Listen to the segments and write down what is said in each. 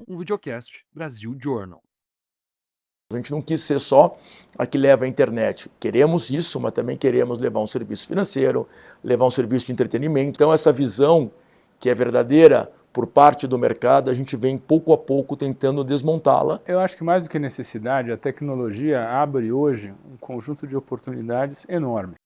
um videocast Brasil Journal. A gente não quis ser só a que leva a internet. Queremos isso, mas também queremos levar um serviço financeiro, levar um serviço de entretenimento. Então essa visão que é verdadeira por parte do mercado, a gente vem pouco a pouco tentando desmontá-la. Eu acho que mais do que necessidade, a tecnologia abre hoje um conjunto de oportunidades enormes.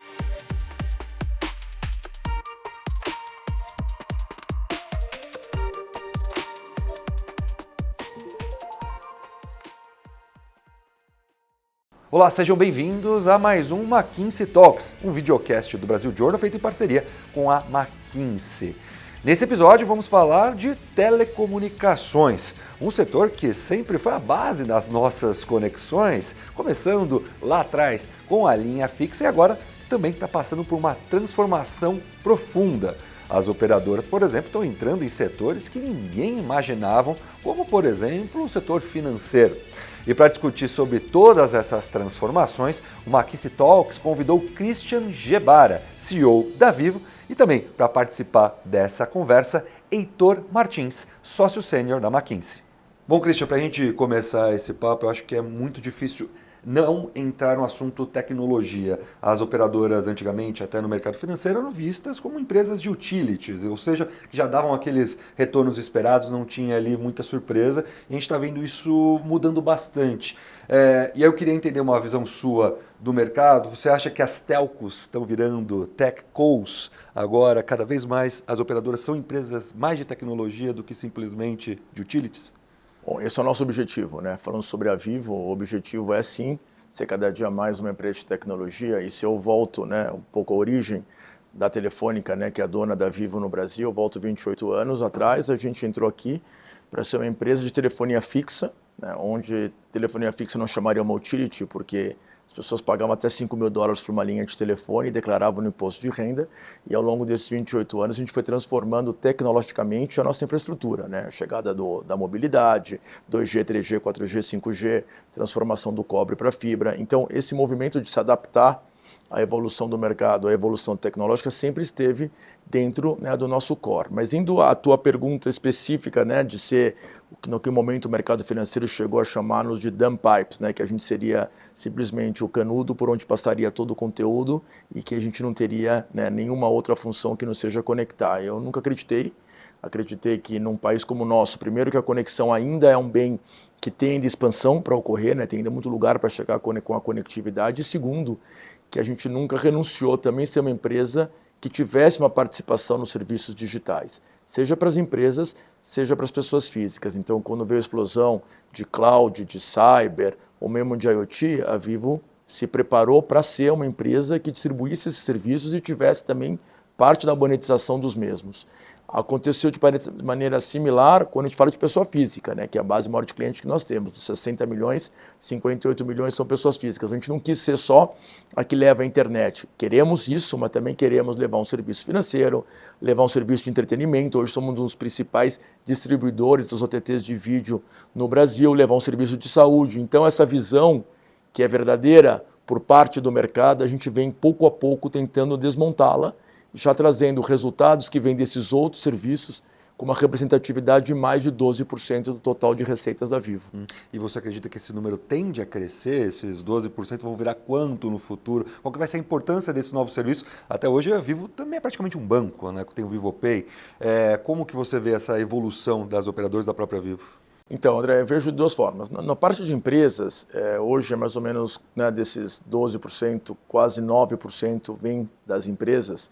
Olá, sejam bem-vindos a mais um McKinsey Talks, um videocast do Brasil Journal feito em parceria com a McKinsey. Nesse episódio vamos falar de telecomunicações, um setor que sempre foi a base das nossas conexões, começando lá atrás com a linha fixa e agora também está passando por uma transformação profunda. As operadoras, por exemplo, estão entrando em setores que ninguém imaginava, como, por exemplo, o setor financeiro. E para discutir sobre todas essas transformações, o McKinsey Talks convidou Christian Gebara, CEO da Vivo, e também para participar dessa conversa, Heitor Martins, sócio sênior da McKinsey. Bom, Christian, para a gente começar esse papo, eu acho que é muito difícil não entrar no assunto tecnologia. As operadoras antigamente, até no mercado financeiro, eram vistas como empresas de utilities, ou seja, que já davam aqueles retornos esperados, não tinha ali muita surpresa, e a gente está vendo isso mudando bastante. E aí eu queria entender uma visão sua do mercado. Você acha que as telcos estão virando techcos agora? Cada vez mais as operadoras são empresas mais de tecnologia do que simplesmente de utilities? Bom, esse é o nosso objetivo, né? Falando sobre a Vivo, o objetivo é sim ser cada dia mais uma empresa de tecnologia. E se eu volto, né, um pouco à origem da Telefônica, né, que é a dona da Vivo no Brasil, eu volto 28 anos atrás, a gente entrou aqui para ser uma empresa de telefonia fixa, né, onde telefonia fixa não chamaria uma utility, porque as pessoas pagavam até $5.000 por uma linha de telefone e declaravam no imposto de renda. E ao longo desses 28 anos a gente foi transformando tecnologicamente a nossa infraestrutura, né? A chegada da mobilidade, 2G, 3G, 4G, 5G, transformação do cobre para fibra. Então esse movimento de se adaptar à evolução do mercado, à evolução tecnológica sempre esteve dentro, né, do nosso core. Mas indo à tua pergunta específica, né, de ser no que momento o mercado financeiro chegou a chamar-nos de dumb pipes, né, que a gente seria simplesmente o canudo por onde passaria todo o conteúdo e que a gente não teria, né, nenhuma outra função que não seja conectar. Eu nunca acreditei que num país como o nosso, primeiro que a conexão ainda é um bem que tem ainda expansão para ocorrer, né, tem ainda muito lugar para chegar com a conectividade, e segundo, que a gente nunca renunciou também a ser uma empresa que tivesse uma participação nos serviços digitais, seja para as empresas, seja para as pessoas físicas. Então, quando veio a explosão de cloud, de cyber, ou mesmo de IoT, a Vivo se preparou para ser uma empresa que distribuísse esses serviços e tivesse também parte da monetização dos mesmos. Aconteceu de maneira similar quando a gente fala de pessoa física, né, que é a base maior de clientes que nós temos. Dos 60 milhões, 58 milhões são pessoas físicas. A gente não quis ser só a que leva a internet. Queremos isso, mas também queremos levar um serviço financeiro, levar um serviço de entretenimento. Hoje somos um dos principais distribuidores dos OTTs de vídeo no Brasil, levar um serviço de saúde. Então essa visão que é verdadeira por parte do mercado, a gente vem pouco a pouco tentando desmontá-la, já trazendo resultados que vêm desses outros serviços com uma representatividade de mais de 12% do total de receitas da Vivo. E você acredita que esse número tende a crescer? Esses 12% vão virar quanto no futuro? Qual que vai ser a importância desse novo serviço? Até hoje a Vivo também é praticamente um banco, né? Tem o Vivo Pay. Como que você vê essa evolução das operadoras da própria Vivo? Então, André, eu vejo de duas formas. Na parte de empresas, hoje é mais ou menos, né, desses 12%, quase 9% vem das empresas.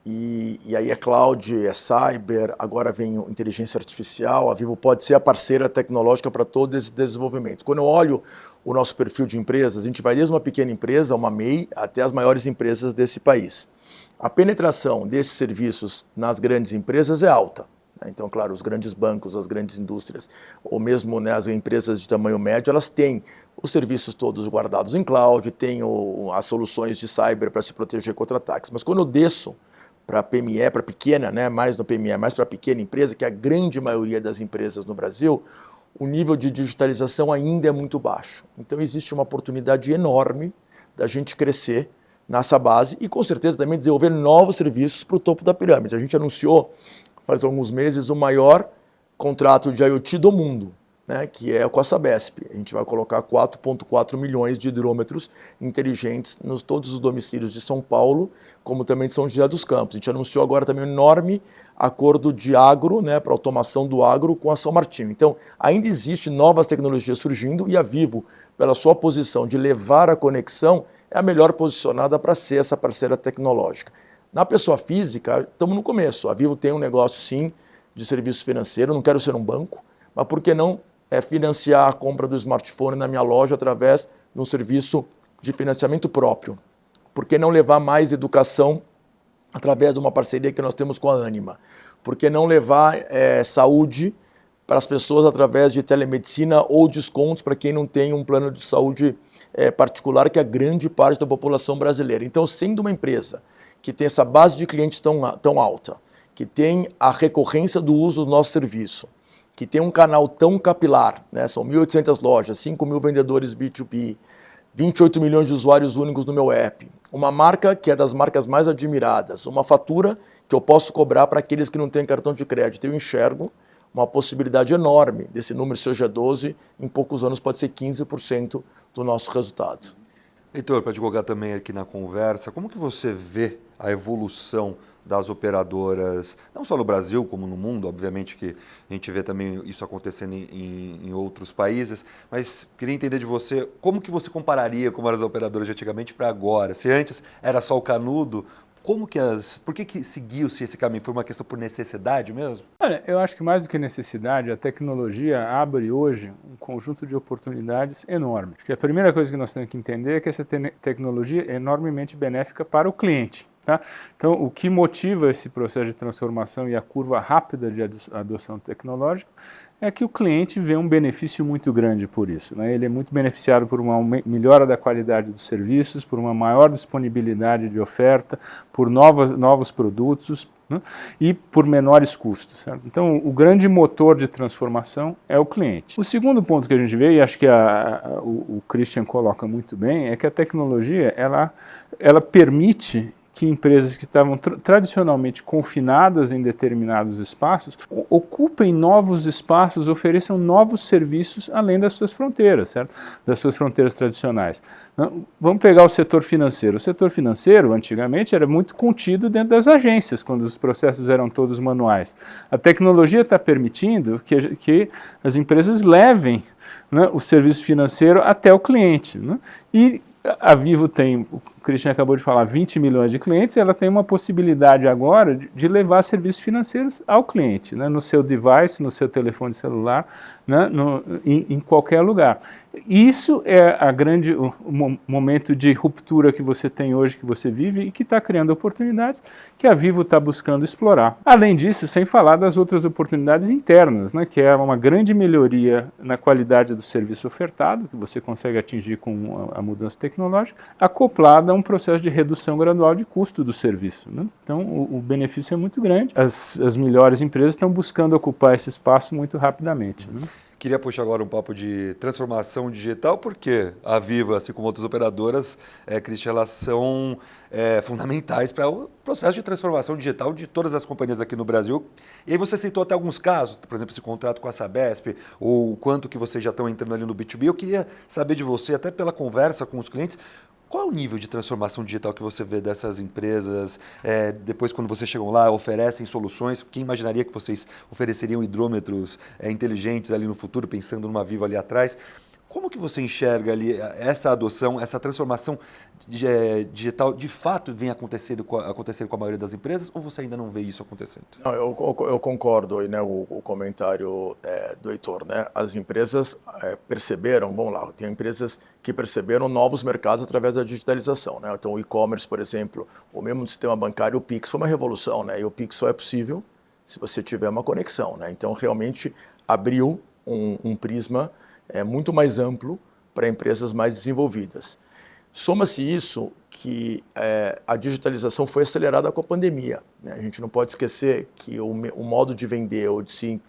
E aí é cloud, é cyber, agora vem inteligência artificial. A Vivo pode ser a parceira tecnológica para todo esse desenvolvimento. Quando eu olho o nosso perfil de empresas, a gente vai desde uma pequena empresa, uma MEI, até as maiores empresas desse país. A penetração desses serviços nas grandes empresas é alta. Então, claro, os grandes bancos, as grandes indústrias, ou mesmo, né, as empresas de tamanho médio, elas têm os serviços todos guardados em cloud, têm as soluções de cyber para se proteger contra ataques. Mas quando eu desço para PME, para pequena, né, mais no PME, mais para pequena empresa, que é a grande maioria das empresas no Brasil, o nível de digitalização ainda é muito baixo. Então existe uma oportunidade enorme da gente crescer nessa base e com certeza também desenvolver novos serviços para o topo da pirâmide. A gente anunciou faz alguns meses o maior contrato de IoT do mundo, né, que é com a Sabesp. A gente vai colocar 4,4 milhões de hidrômetros inteligentes nos todos os domicílios de São Paulo, como também de São José dos Campos. A gente anunciou agora também um enorme acordo de agro, né, para automação do agro com a São Martinho. Então, ainda existe novas tecnologias surgindo e a Vivo, pela sua posição de levar a conexão, é a melhor posicionada para ser essa parceira tecnológica. Na pessoa física, estamos no começo. A Vivo tem um negócio, sim, de serviço financeiro, não quero ser um banco, mas por que não financiar a compra do smartphone na minha loja através de um serviço de financiamento próprio? Por que não levar mais educação através de uma parceria que nós temos com a Ânima? Por que não levar saúde para as pessoas através de telemedicina ou descontos para quem não tem um plano de saúde particular, que é a grande parte da população brasileira? Então, sendo uma empresa que tem essa base de clientes tão alta, que tem a recorrência do uso do nosso serviço, que tem um canal tão capilar, né? São 1.800 lojas, 5.000 vendedores B2B, 28 milhões de usuários únicos no meu app, uma marca que é das marcas mais admiradas, uma fatura que eu posso cobrar para aqueles que não têm cartão de crédito. Eu enxergo uma possibilidade enorme desse número ser G12, em poucos anos pode ser 15% do nosso resultado. Heitor, para divulgar também aqui na conversa, como que você vê a evolução das operadoras, não só no Brasil como no mundo, obviamente que a gente vê também isso acontecendo em outros países, mas queria entender de você, como que você compararia como eram as operadoras de antigamente para agora? Se antes era só o canudo, por que seguiu-se esse caminho? Foi uma questão por necessidade mesmo? Olha, eu acho que mais do que necessidade, a tecnologia abre hoje um conjunto de oportunidades enorme. Acho que a primeira coisa que nós temos que entender é que essa tecnologia é enormemente benéfica para o cliente. Tá? Então, o que motiva esse processo de transformação e a curva rápida de adoção tecnológica é que o cliente vê um benefício muito grande por isso, né? Ele é muito beneficiado por uma melhora da qualidade dos serviços, por uma maior disponibilidade de oferta, por novos produtos, né? E por menores custos. Certo? Então, o grande motor de transformação é o cliente. O segundo ponto que a gente vê, e acho que o Christian coloca muito bem, é que a tecnologia ela permite que empresas que estavam tradicionalmente confinadas em determinados espaços ocupem novos espaços, ofereçam novos serviços além das suas fronteiras, certo? Das suas fronteiras tradicionais. Vamos pegar o setor financeiro. O setor financeiro, antigamente, era muito contido dentro das agências, quando os processos eram todos manuais. A tecnologia está permitindo que as empresas levem, né, o serviço financeiro até o cliente, né? E a Vivo tem, o Christian acabou de falar, 20 milhões de clientes, ela tem uma possibilidade agora de levar serviços financeiros ao cliente, né, no seu device, no seu telefone celular, né, em qualquer lugar. Isso é o momento de ruptura que você tem hoje, que você vive e que está criando oportunidades que a Vivo está buscando explorar. Além disso, sem falar das outras oportunidades internas, né, que é uma grande melhoria na qualidade do serviço ofertado, que você consegue atingir com a mudança tecnológica, acoplada a um processo de redução gradual de custo do serviço, né? Então, o benefício é muito grande. As melhores empresas estão buscando ocupar esse espaço muito rapidamente, né? Queria puxar agora um papo de transformação digital, porque a Vivo, assim como outras operadoras, Christian, elas são fundamentais para o processo de transformação digital de todas as companhias aqui no Brasil. E aí você citou até alguns casos, por exemplo, esse contrato com a Sabesp, ou o quanto que vocês já estão entrando ali no B2B. Eu queria saber de você, até pela conversa com os clientes, qual é o nível de transformação digital que você vê dessas empresas? Depois, quando vocês chegam lá, oferecem soluções. Quem imaginaria que vocês ofereceriam hidrômetros inteligentes ali no futuro, pensando numa Vivo ali atrás? Como que você enxerga ali essa adoção, essa transformação digital, de fato vem acontecer com a maioria das empresas, ou você ainda não vê isso acontecendo? Não, eu concordo, né, o comentário do Heitor, né? As empresas perceberam, vamos lá, tem empresas que perceberam novos mercados através da digitalização, né? Então o e-commerce, por exemplo, o mesmo sistema bancário, o Pix foi uma revolução, né? E o Pix só é possível se você tiver uma conexão, né? Então realmente abriu um prisma muito mais amplo para empresas mais desenvolvidas. Soma-se isso que a digitalização foi acelerada com a pandemia, né? A gente não pode esquecer que o modo de vender ou de se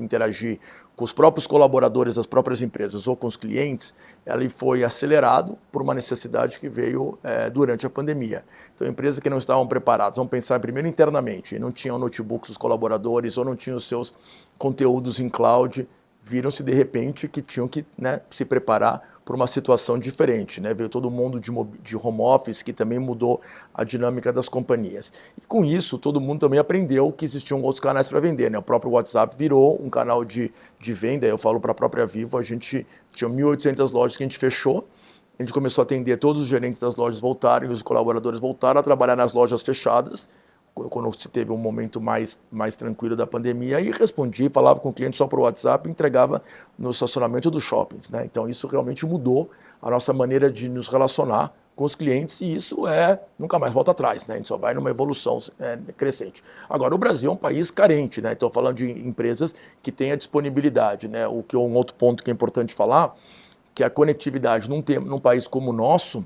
interagir com os próprios colaboradores das próprias empresas ou com os clientes, ele foi acelerado por uma necessidade que veio durante a pandemia. Então, empresas que não estavam preparadas, vamos pensar primeiro internamente, não tinham notebooks dos colaboradores ou não tinham os seus conteúdos em cloud, viram-se de repente que tinham que, né, se preparar para uma situação diferente, né? Veio todo mundo de home office, que também mudou a dinâmica das companhias. E com isso, todo mundo também aprendeu que existiam outros canais para vender, né? O próprio WhatsApp virou um canal de venda. Eu falo para a própria Vivo, a gente tinha 1.800 lojas que a gente fechou, a gente começou a atender, todos os gerentes das lojas voltaram e os colaboradores voltaram a trabalhar nas lojas fechadas, quando se teve um momento mais tranquilo da pandemia, e respondia, falava com o cliente só por WhatsApp e entregava no estacionamento dos shoppings, né? Então isso realmente mudou a nossa maneira de nos relacionar com os clientes, e isso nunca mais volta atrás, né? A gente só vai numa evolução crescente. Agora, o Brasil é um país carente, né? Estou falando de empresas que têm a disponibilidade, né? Um outro ponto que é importante falar, que a conectividade num país como o nosso,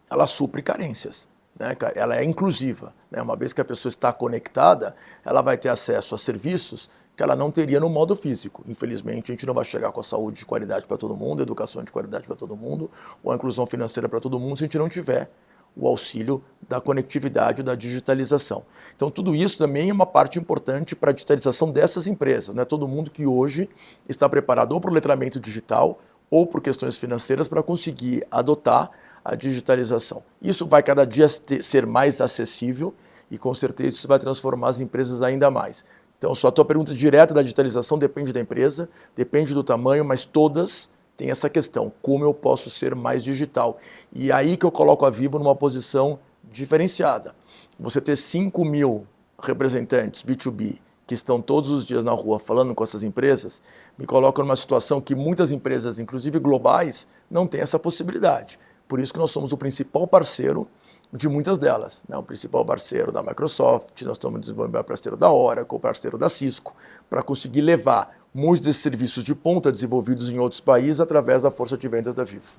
ela supre carências. Né, ela é inclusiva, né? Uma vez que a pessoa está conectada, ela vai ter acesso a serviços que ela não teria no modo físico. Infelizmente, a gente não vai chegar com a saúde de qualidade para todo mundo, a educação de qualidade para todo mundo, ou a inclusão financeira para todo mundo, se a gente não tiver o auxílio da conectividade, da digitalização. Então, tudo isso também é uma parte importante para a digitalização dessas empresas. Não é todo mundo que hoje está preparado ou para o letramento digital ou por questões financeiras para conseguir adotar a digitalização. Isso vai cada dia ser mais acessível e com certeza isso vai transformar as empresas ainda mais. Então, só a tua pergunta direta da digitalização depende da empresa, depende do tamanho, mas todas têm essa questão, como eu posso ser mais digital? E aí que eu coloco a Vivo numa posição diferenciada. Você ter 5.000 representantes B2B que estão todos os dias na rua falando com essas empresas, me coloca numa situação que muitas empresas, inclusive globais, não têm essa possibilidade. Por isso que nós somos o principal parceiro de muitas delas, né? O principal parceiro da Microsoft, nós estamos desenvolvendo parceiro da Oracle, parceiro da Cisco, para conseguir levar muitos desses serviços de ponta desenvolvidos em outros países através da força de vendas da Vivo.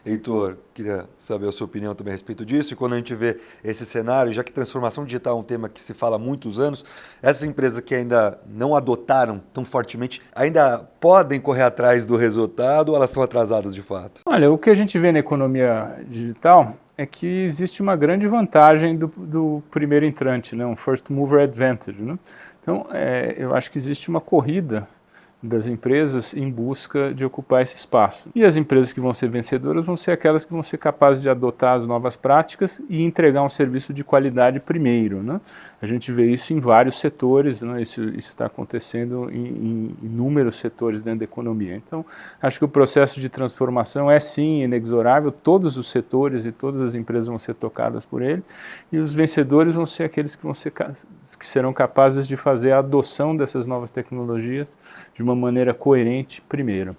Heitor, queria saber a sua opinião também a respeito disso. E quando a gente vê esse cenário, já que transformação digital é um tema que se fala há muitos anos, essas empresas que ainda não adotaram tão fortemente, ainda podem correr atrás do resultado ou elas estão atrasadas de fato? Olha, o que a gente vê na economia digital é que existe uma grande vantagem do primeiro entrante, né? Um first mover advantage, né? Então, eu acho que existe uma corrida das empresas em busca de ocupar esse espaço. E as empresas que vão ser vencedoras vão ser aquelas que vão ser capazes de adotar as novas práticas e entregar um serviço de qualidade primeiro, né? A gente vê isso em vários setores, né? Isso está acontecendo em inúmeros setores dentro da economia. Então, acho que o processo de transformação é sim inexorável, todos os setores e todas as empresas vão ser tocadas por ele, e os vencedores vão ser aqueles que serão capazes de fazer a adoção dessas novas tecnologias de uma maneira coerente primeiro.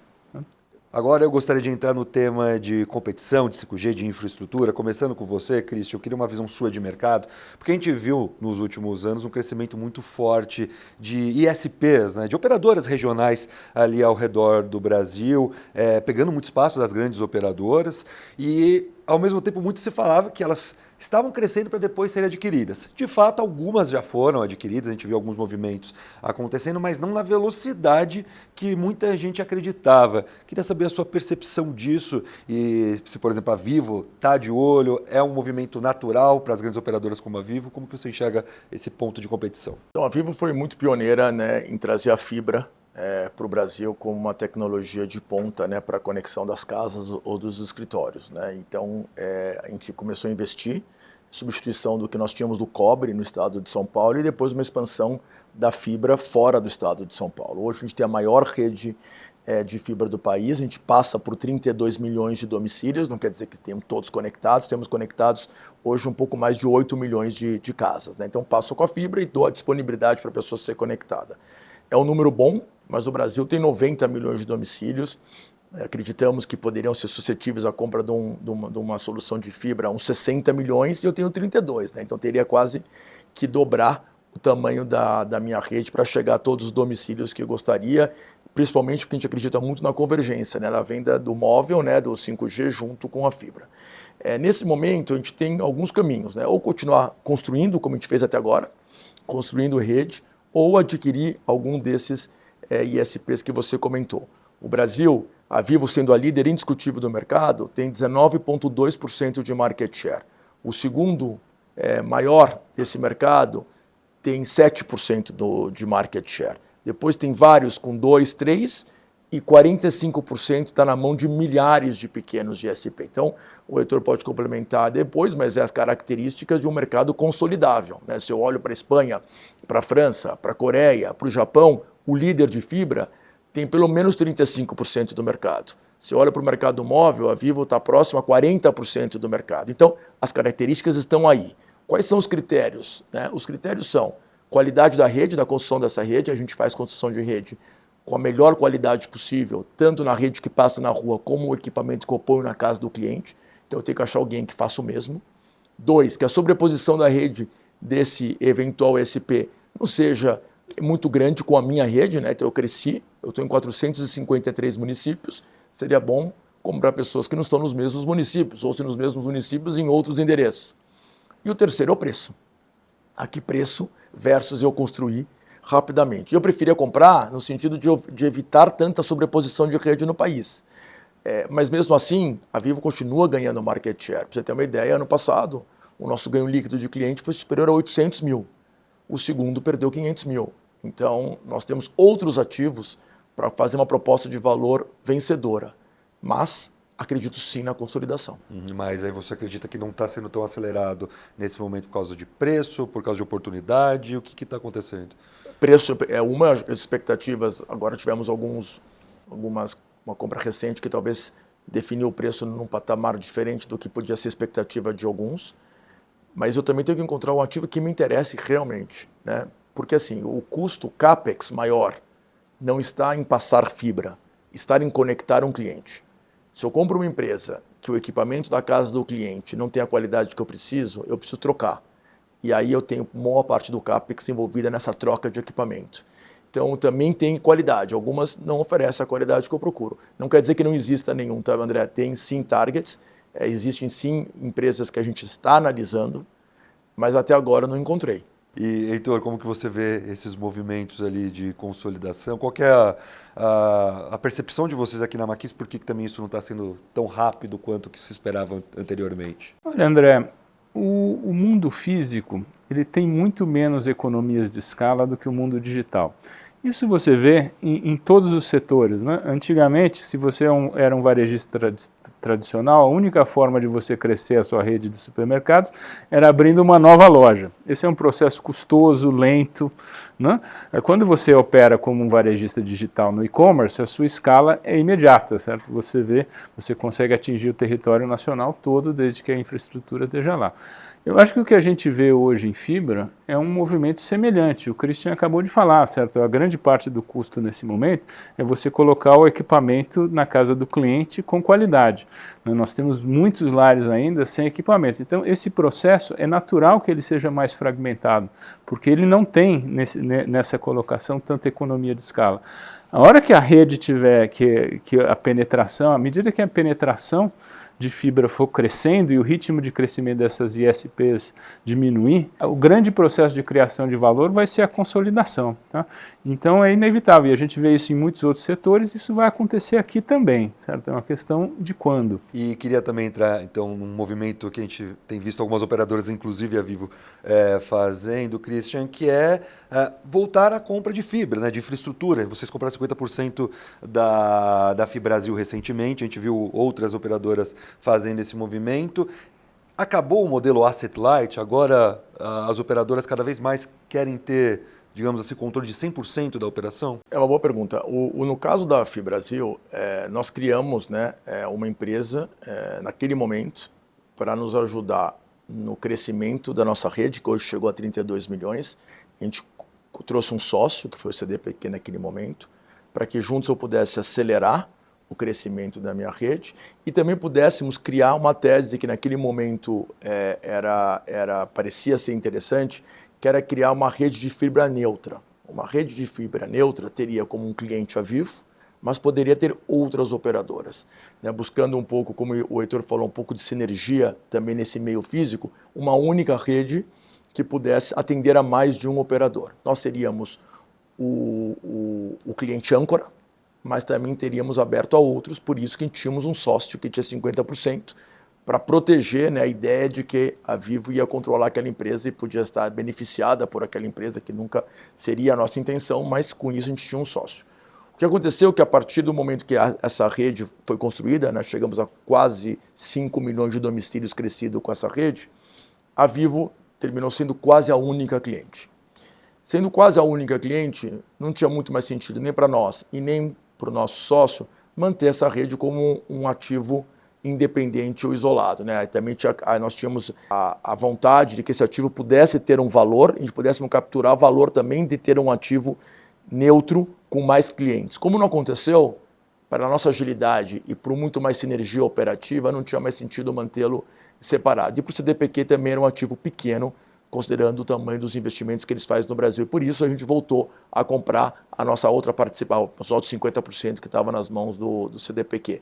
Agora eu gostaria de entrar no tema de competição, de 5G, de infraestrutura, começando com você, Christian. Eu queria uma visão sua de mercado, porque a gente viu nos últimos anos um crescimento muito forte de ISPs, né, de operadoras regionais ali ao redor do Brasil, pegando muito espaço das grandes operadoras e, ao mesmo tempo, muito se falava que elas estavam crescendo para depois serem adquiridas. De fato, algumas já foram adquiridas, a gente viu alguns movimentos acontecendo, mas não na velocidade que muita gente acreditava. Queria saber a sua percepção disso e se, por exemplo, a Vivo está de olho, é um movimento natural para as grandes operadoras como a Vivo, como que você enxerga esse ponto de competição? Então, a Vivo foi muito pioneira, né, em trazer a fibra para o Brasil como uma tecnologia de ponta, né, para a conexão das casas ou dos escritórios, né? Então, a gente começou a investir, substituição do que nós tínhamos do cobre no estado de São Paulo e depois uma expansão da fibra fora do estado de São Paulo. Hoje a gente tem a maior rede de fibra do país, a gente passa por 32 milhões de domicílios, não quer dizer que temos todos conectados, temos conectados hoje um pouco mais de 8 milhões de casas, né? Então passo com a fibra e dou a disponibilidade para a pessoa ser conectada. É um número bom, mas o Brasil tem 90 milhões de domicílios. Acreditamos que poderiam ser suscetíveis à compra de uma solução de fibra, uns 60 milhões, e eu tenho 32, né? Então teria quase que dobrar o tamanho da minha rede para chegar a todos os domicílios que eu gostaria, principalmente porque a gente acredita muito na convergência, né? Na venda do móvel, né? Do 5G junto com a fibra. Nesse momento, a gente tem alguns caminhos, né? Ou continuar construindo, como a gente fez até agora, construindo rede, ou adquirir algum desses ISPs que você comentou. O Brasil, a Vivo sendo a líder indiscutível do mercado, tem 19,2% de market share. O segundo maior desse mercado tem 7% de market share. Depois tem vários com 2, 3 e 45% está na mão de milhares de pequenos de ISP. Então, o Heitor pode complementar depois, mas é as características de um mercado consolidável, né? Se eu olho para a Espanha, para a França, para a Coreia, para o Japão, o líder de fibra tem pelo menos 35% do mercado. Se olha para o mercado móvel, a Vivo está próxima a 40% do mercado. Então, as características estão aí. Quais são os critérios, né? Os critérios são qualidade da rede, da construção dessa rede. A gente faz construção de rede com a melhor qualidade possível, tanto na rede que passa na rua, como o equipamento que eu ponho na casa do cliente. Então, eu tenho que achar alguém que faça o mesmo. 2, que a sobreposição da rede desse eventual SP não seja muito grande com a minha rede, né? Então, eu cresci, eu estou em 453 municípios. Seria bom comprar pessoas que não estão nos mesmos municípios, ou se nos mesmos municípios em outros endereços. E o terceiro é o preço. A que preço versus eu construir rapidamente. Eu preferia comprar no sentido de evitar tanta sobreposição de rede no país. Mas mesmo assim, a Vivo continua ganhando market share. Para você ter uma ideia, ano passado, o nosso ganho líquido de cliente foi superior a 800 mil. O segundo perdeu 500 mil. Então, nós temos outros ativos para fazer uma proposta de valor vencedora. Mas acredito sim na consolidação. Mas aí você acredita que não está sendo tão acelerado nesse momento por causa de preço, por causa de oportunidade? O que está acontecendo? Preço é uma das expectativas. Agora tivemos uma compra recente que talvez definiu o preço num patamar diferente do que podia ser a expectativa de alguns. Mas eu também tenho que encontrar um ativo que me interesse realmente, né? Porque assim, o custo CAPEX maior não está em passar fibra, está em conectar um cliente. Se eu compro uma empresa que o equipamento da casa do cliente não tem a qualidade que eu preciso trocar. E aí eu tenho maior parte do CAPEX envolvida nessa troca de equipamento. Então também tem qualidade, algumas não oferecem a qualidade que eu procuro. Não quer dizer que não exista nenhum, tá, André? Tem sim targets, existem sim empresas que a gente está analisando, mas até agora não encontrei. E, Heitor, como que você vê esses movimentos ali de consolidação? Qual que é a percepção de vocês aqui na Maquis? Por que também isso não está sendo tão rápido quanto que se esperava anteriormente? Olha, André, o mundo físico ele tem muito menos economias de escala do que o mundo digital. Isso você vê em todos os setores, né? Antigamente, se você era um varejista tradicional, a única forma de você crescer a sua rede de supermercados era abrindo uma nova loja. Esse é um processo custoso, lento, né? Quando você opera como um varejista digital no e-commerce, a sua escala é imediata, certo? Você consegue atingir o território nacional todo desde que a infraestrutura esteja lá. Eu acho que o que a gente vê hoje em fibra é um movimento semelhante. O Christian acabou de falar, certo? A grande parte do custo nesse momento é você colocar o equipamento na casa do cliente com qualidade. Nós temos muitos lares ainda sem equipamentos. Então, esse processo é natural que ele seja mais fragmentado, porque ele não tem nessa colocação tanta economia de escala. A hora que a rede tiver que a penetração, à medida que a penetração de fibra for crescendo e o ritmo de crescimento dessas ISPs diminuir, o grande processo de criação de valor vai ser a consolidação. Tá? Então é inevitável, e a gente vê isso em muitos outros setores, isso vai acontecer aqui também, certo? É uma questão de quando. E queria também entrar, então, num movimento que a gente tem visto algumas operadoras, inclusive a Vivo, fazendo, Christian, que é voltar à compra de fibra, né, de infraestrutura. Vocês compraram 50% da FiBrasil recentemente, a gente viu outras operadoras fazendo esse movimento. Acabou o modelo asset light, agora as operadoras cada vez mais querem ter, digamos assim, controle de 100% da operação? É uma boa pergunta. No caso da FiBrasil, nós criamos, né, uma empresa naquele momento para nos ajudar no crescimento da nossa rede, que hoje chegou a 32 milhões. A gente trouxe um sócio, que foi o CDPQ naquele momento, para que juntos eu pudesse acelerar o crescimento da minha rede e também pudéssemos criar uma tese que naquele momento parecia ser interessante, que era criar uma rede de fibra neutra. Uma rede de fibra neutra teria como um cliente a Vivo, mas poderia ter outras operadoras, né? Buscando um pouco, como o Heitor falou, um pouco de sinergia também nesse meio físico, uma única rede que pudesse atender a mais de um operador. Nós seríamos o cliente âncora, mas também teríamos aberto a outros, por isso que tínhamos um sócio que tinha 50%, para proteger, né, a ideia de que a Vivo ia controlar aquela empresa e podia estar beneficiada por aquela empresa, que nunca seria a nossa intenção, mas com isso a gente tinha um sócio. O que aconteceu é que a partir do momento que essa rede foi construída, nós chegamos a quase 5 milhões de domicílios crescidos com essa rede, a Vivo terminou sendo quase a única cliente. Sendo quase a única cliente, não tinha muito mais sentido nem para nós e nem para o nosso sócio manter essa rede como um ativo independente ou isolado, né? Também nós tínhamos a vontade de que esse ativo pudesse ter um valor, e a gente pudéssemos capturar o valor também de ter um ativo neutro com mais clientes. Como não aconteceu, para a nossa agilidade e por muito mais sinergia operativa, não tinha mais sentido mantê-lo separado. E para o CDPQ também era um ativo pequeno, considerando o tamanho dos investimentos que eles fazem no Brasil. E por isso a gente voltou a comprar a nossa outra participação, os outros 50% que estava nas mãos do CDPQ.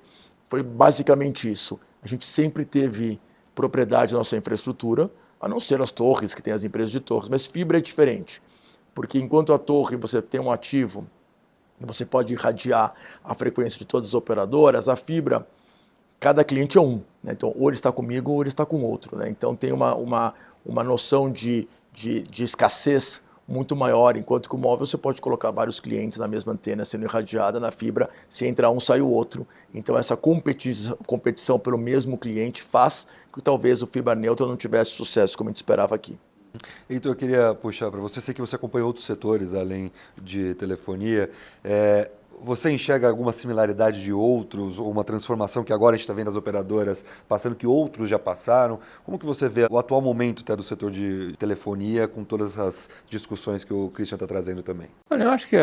Foi basicamente isso. A gente sempre teve propriedade da nossa infraestrutura, a não ser as torres, que tem as empresas de torres, mas fibra é diferente. Porque enquanto a torre você tem um ativo, você pode irradiar a frequência de todas as operadoras, a fibra, cada cliente é um, né? Então, ou ele está comigo ou ele está com outro, né? Então, tem uma noção de escassez muito maior, enquanto que o móvel você pode colocar vários clientes na mesma antena sendo irradiada, na fibra, se entrar um, sai o outro. Então essa competição pelo mesmo cliente faz que talvez o fibra neutra não tivesse sucesso como a gente esperava aqui. Então eu queria puxar para você, sei que você acompanha outros setores além de telefonia, você enxerga alguma similaridade de outros, ou uma transformação que agora a gente está vendo as operadoras passando, que outros já passaram? Como que você vê o atual momento do setor de telefonia, com todas as discussões que o Christian está trazendo também? Olha, eu acho que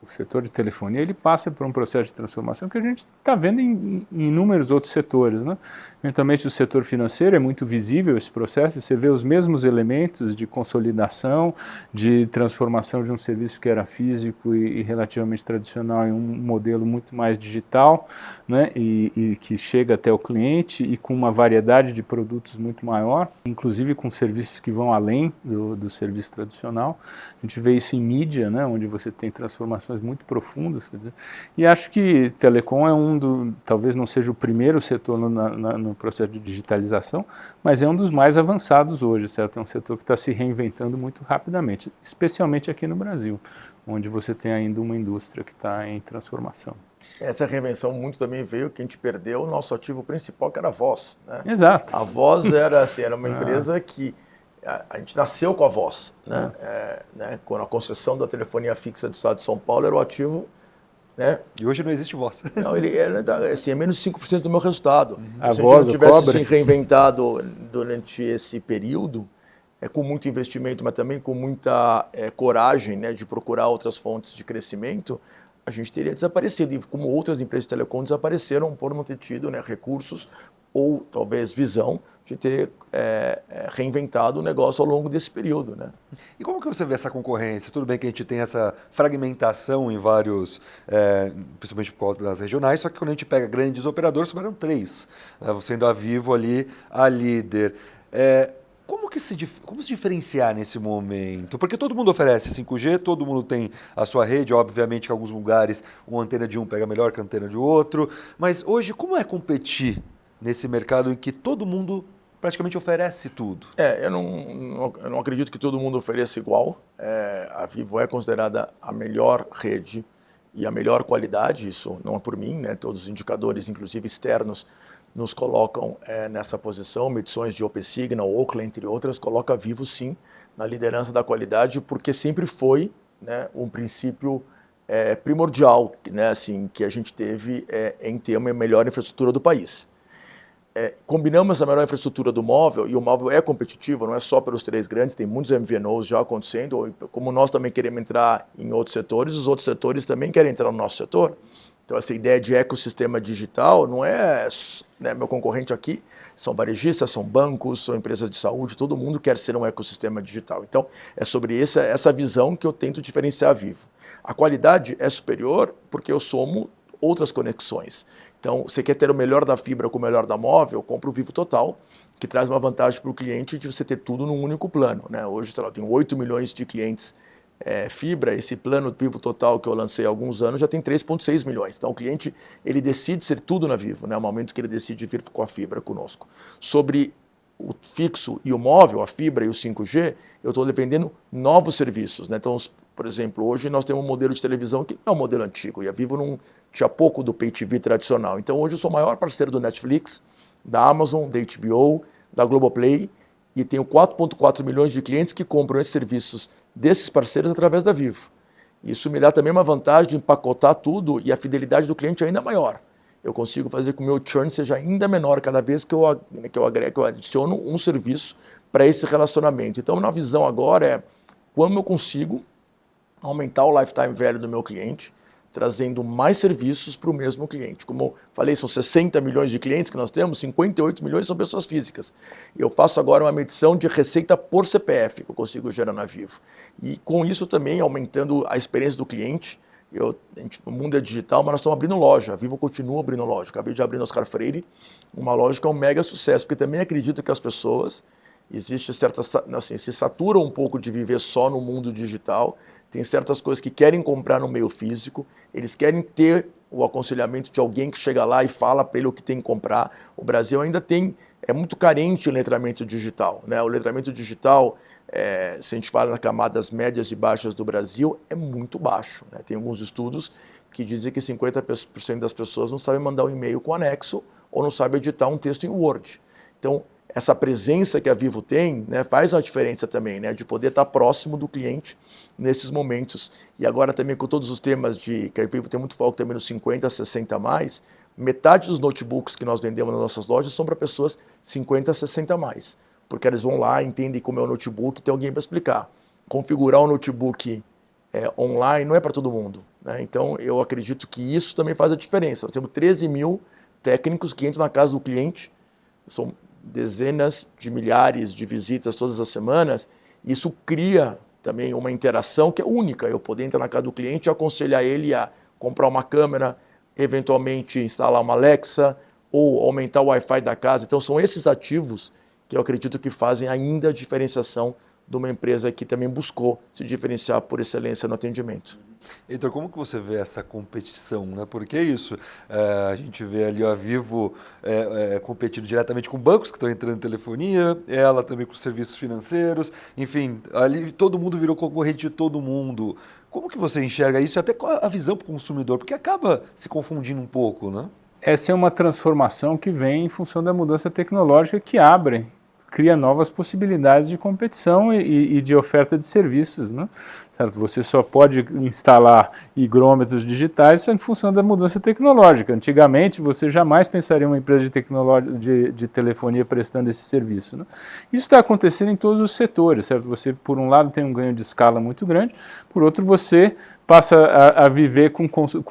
o setor de telefonia ele passa por um processo de transformação que a gente está vendo em inúmeros outros setores, né? Eventualmente o setor financeiro é muito visível esse processo, você vê os mesmos elementos de consolidação, de transformação de um serviço que era físico e relativamente tradicional em um modelo muito mais digital, né? E que chega até o cliente e com uma variedade de produtos muito maior, inclusive com serviços que vão além do serviço tradicional. A gente vê isso em mídia, né? Onde você tem transformações muito profundas, quer dizer, e acho que telecom é talvez não seja o primeiro setor no processo de digitalização, mas é um dos mais avançados hoje, certo? É um setor que está se reinventando muito rapidamente, especialmente aqui no Brasil, onde você tem ainda uma indústria que está em transformação. Essa reinvenção muito também veio que a gente perdeu o nosso ativo principal, que era a Voz, né? Exato. A Voz era uma empresa que a gente nasceu com a Voz, né? Quando a concessão da telefonia fixa do Estado de São Paulo era o ativo, né? E hoje não existe Voz. Não, ele é menos de 5% do meu resultado. A Se a gente Voz, não tivesse Cobra. se reinventado durante esse período, com muito investimento, mas também com muita coragem, né, de procurar outras fontes de crescimento, a gente teria desaparecido. E como outras empresas de telecom desapareceram por não ter tido, né, recursos ou talvez visão de ter reinventado o negócio ao longo desse período, né? E como que você vê essa concorrência? Tudo bem que a gente tem essa fragmentação em vários, principalmente por causa das regionais, só que quando a gente pega grandes operadores, sobraram 3, sendo a Vivo ali a líder. Como se diferenciar nesse momento? Porque todo mundo oferece 5G, todo mundo tem a sua rede, obviamente que em alguns lugares uma antena de um pega melhor que a antena de outro, mas hoje como é competir nesse mercado em que todo mundo praticamente oferece tudo? Eu não acredito que todo mundo ofereça igual. A Vivo é considerada a melhor rede e a melhor qualidade, isso não é por mim, né? Todos os indicadores, inclusive externos, nos colocam nessa posição, medições de OpenSignal, Ookla, entre outras, coloca a Vivo sim na liderança da qualidade, porque sempre foi, né, um princípio primordial, né, assim, que a gente teve em ter uma melhor infraestrutura do país. Combinamos a melhor infraestrutura do móvel, e o móvel é competitivo, não é só pelos 3 grandes, tem muitos MVNOs já acontecendo, como nós também queremos entrar em outros setores, os outros setores também querem entrar no nosso setor. Então essa ideia de ecossistema digital não é, né, meu concorrente aqui, são varejistas, são bancos, são empresas de saúde, todo mundo quer ser um ecossistema digital. Então é sobre essa visão que eu tento diferenciar a Vivo. A qualidade é superior porque eu somo outras conexões. Então, você quer ter o melhor da fibra com o melhor da móvel, compra o Vivo Total, que traz uma vantagem para o cliente de você ter tudo num único plano, né? Hoje, sei lá, tem 8 milhões de clientes fibra, esse plano Vivo Total que eu lancei há alguns anos já tem 3,6 milhões. Então o cliente ele decide ser tudo na Vivo, né? No momento que ele decide vir com a fibra conosco. Sobre o fixo e o móvel, a fibra e o 5G, eu estou vendendo novos serviços, né? Então, por exemplo, hoje nós temos um modelo de televisão que não é um modelo antigo, e a Vivo não tinha pouco do Pay TV tradicional. Então hoje eu sou o maior parceiro do Netflix, da Amazon, da HBO, da Globoplay, e tenho 4,4 milhões de clientes que compram esses serviços desses parceiros através da Vivo. Isso me dá também uma vantagem de empacotar tudo e a fidelidade do cliente ainda maior. Eu consigo fazer com que o meu churn seja ainda menor cada vez que eu agrego, que eu adiciono um serviço para esse relacionamento. Então, a visão agora é como eu consigo aumentar o lifetime value do meu cliente, trazendo mais serviços para o mesmo cliente. Como eu falei, são 60 milhões de clientes que nós temos, 58 milhões são pessoas físicas. Eu faço agora uma medição de receita por CPF que eu consigo gerar na Vivo. E com isso também aumentando a experiência do cliente. O mundo é digital, mas nós estamos abrindo loja. A Vivo continua abrindo loja. Acabei de abrir no Oscar Freire, uma loja que é um mega sucesso, porque também acredito que as pessoas se saturam um pouco de viver só no mundo digital. Tem certas coisas que querem comprar no meio físico, eles querem ter o aconselhamento de alguém que chega lá e fala para ele o que tem que comprar. O Brasil ainda é muito carente em letramento digital, né? O letramento digital, se a gente fala nas camadas médias e baixas do Brasil, é muito baixo, né? Tem alguns estudos que dizem que 50% das pessoas não sabem mandar um e-mail com anexo ou não sabem editar um texto em Word. Então, essa presença que a Vivo tem, né, faz uma diferença também, né, de poder estar próximo do cliente nesses momentos. E agora também com todos os temas que a Vivo tem muito foco também nos 50, 60 mais, metade dos notebooks que nós vendemos nas nossas lojas são para pessoas 50, 60 mais. Porque eles vão lá, entendem como é o notebook, tem alguém para explicar. Configurar um notebook online não é para todo mundo, né? Então eu acredito que isso também faz a diferença. Nós temos 13 mil técnicos que entram na casa do cliente, são dezenas de milhares de visitas todas as semanas. Isso cria também uma interação que é única. Eu poder entrar na casa do cliente e aconselhar ele a comprar uma câmera, eventualmente instalar uma Alexa ou aumentar o Wi-Fi da casa. Então são esses ativos que eu acredito que fazem ainda a diferenciação de uma empresa que também buscou se diferenciar por excelência no atendimento. Heitor, como que você vê essa competição, né? Porque é isso, a gente vê ali a Vivo competindo diretamente com bancos que estão entrando em telefonia, ela também com serviços financeiros, enfim, ali todo mundo virou concorrente de todo mundo. Como que você enxerga isso e até qual a visão para o consumidor? Porque acaba se confundindo um pouco, né? Essa é uma transformação que vem em função da mudança tecnológica que cria novas possibilidades de competição e de oferta de serviços, né? Certo? Você só pode instalar higrômetros digitais em função da mudança tecnológica. Antigamente, você jamais pensaria em uma empresa de telefonia prestando esse serviço, né? Isso está acontecendo em todos os setores, certo? Você, por um lado, tem um ganho de escala muito grande, por outro, você passa a viver com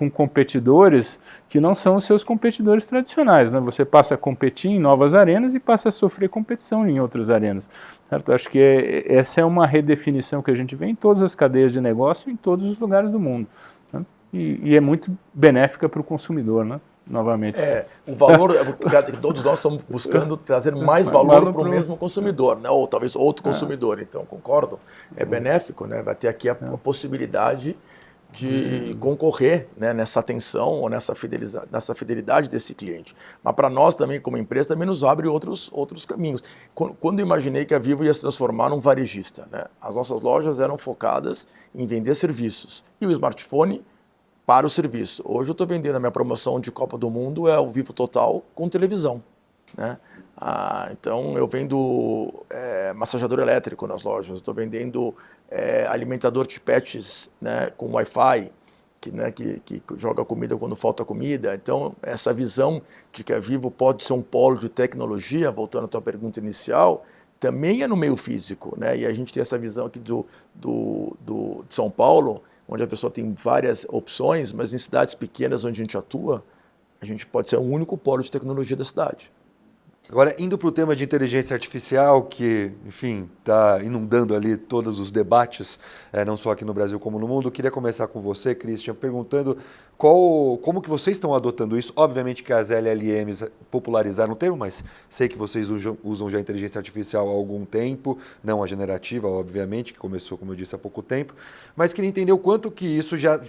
competidores que não são os seus competidores tradicionais, né? Você passa a competir em novas arenas e passa a sofrer competição em outras arenas, certo? Acho que essa é uma redefinição que a gente vê em todas as cadeias de negócio, em todos os lugares do mundo, né? E é muito benéfica para o consumidor, né? Novamente. O valor, todos nós estamos buscando trazer mais valor para o mesmo consumidor, né? Ou talvez outro consumidor. Então, concordo, é benéfico, né? Vai ter aqui a possibilidade de concorrer, né, nessa atenção ou nessa fidelidade desse cliente. Mas para nós também, como empresa, também nos abre outros caminhos. Quando eu imaginei que a Vivo ia se transformar num varejista, né, as nossas lojas eram focadas em vender serviços e o smartphone para o serviço. Hoje eu estou vendendo a minha promoção de Copa do Mundo, é o Vivo Total com televisão, né? Então eu vendo massageador elétrico nas lojas, estou vendendo alimentador de pets, né, com Wi-Fi, que joga comida quando falta comida. Então essa visão de que a Vivo pode ser um polo de tecnologia, voltando à tua pergunta inicial, também é no meio físico, né? E a gente tem essa visão aqui de São Paulo, onde a pessoa tem várias opções, mas em cidades pequenas onde a gente atua, a gente pode ser o único polo de tecnologia da cidade. Agora, indo para o tema de inteligência artificial, que, enfim, está inundando ali todos os debates, não só aqui no Brasil como no mundo, eu queria começar com você, Christian, perguntando como que vocês estão adotando isso. Obviamente que as LLMs popularizaram o termo, mas sei que vocês usam já a inteligência artificial há algum tempo, não a generativa, obviamente, que começou, como eu disse, há pouco tempo, mas queria entender o quanto que isso já,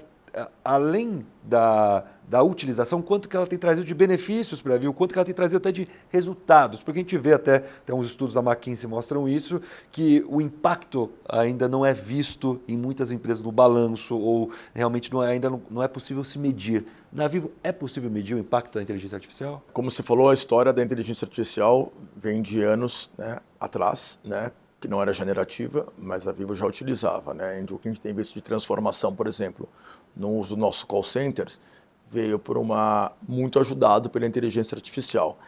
além da utilização, quanto que ela tem trazido de benefícios para a Vivo, quanto que ela tem trazido até de resultados, porque a gente vê até uns estudos da McKinsey mostram isso, que o impacto ainda não é visto em muitas empresas no balanço, ou realmente ainda não é possível se medir. Na Vivo é possível medir o impacto da inteligência artificial? Como você falou, a história da inteligência artificial vem de anos, né, atrás, né, que não era generativa, mas a Vivo já utilizava. Né? O que a gente tem visto de transformação, por exemplo, no uso do nosso call centers, veio muito ajudado pela inteligência artificial.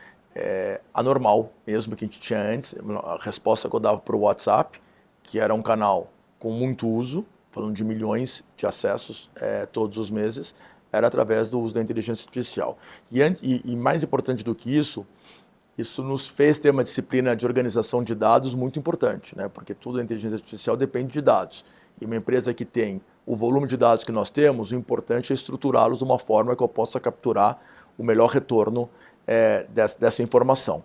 Anormal, mesmo que a gente tinha antes, a resposta que eu dava para o WhatsApp, que era um canal com muito uso, falando de milhões de acessos todos os meses, era através do uso da inteligência artificial. E mais importante do que isso nos fez ter uma disciplina de organização de dados muito importante, né? Porque tudo da inteligência artificial depende de dados. E uma empresa que tem o volume de dados que nós temos, o importante é estruturá-los de uma forma que eu possa capturar o melhor retorno dessa informação.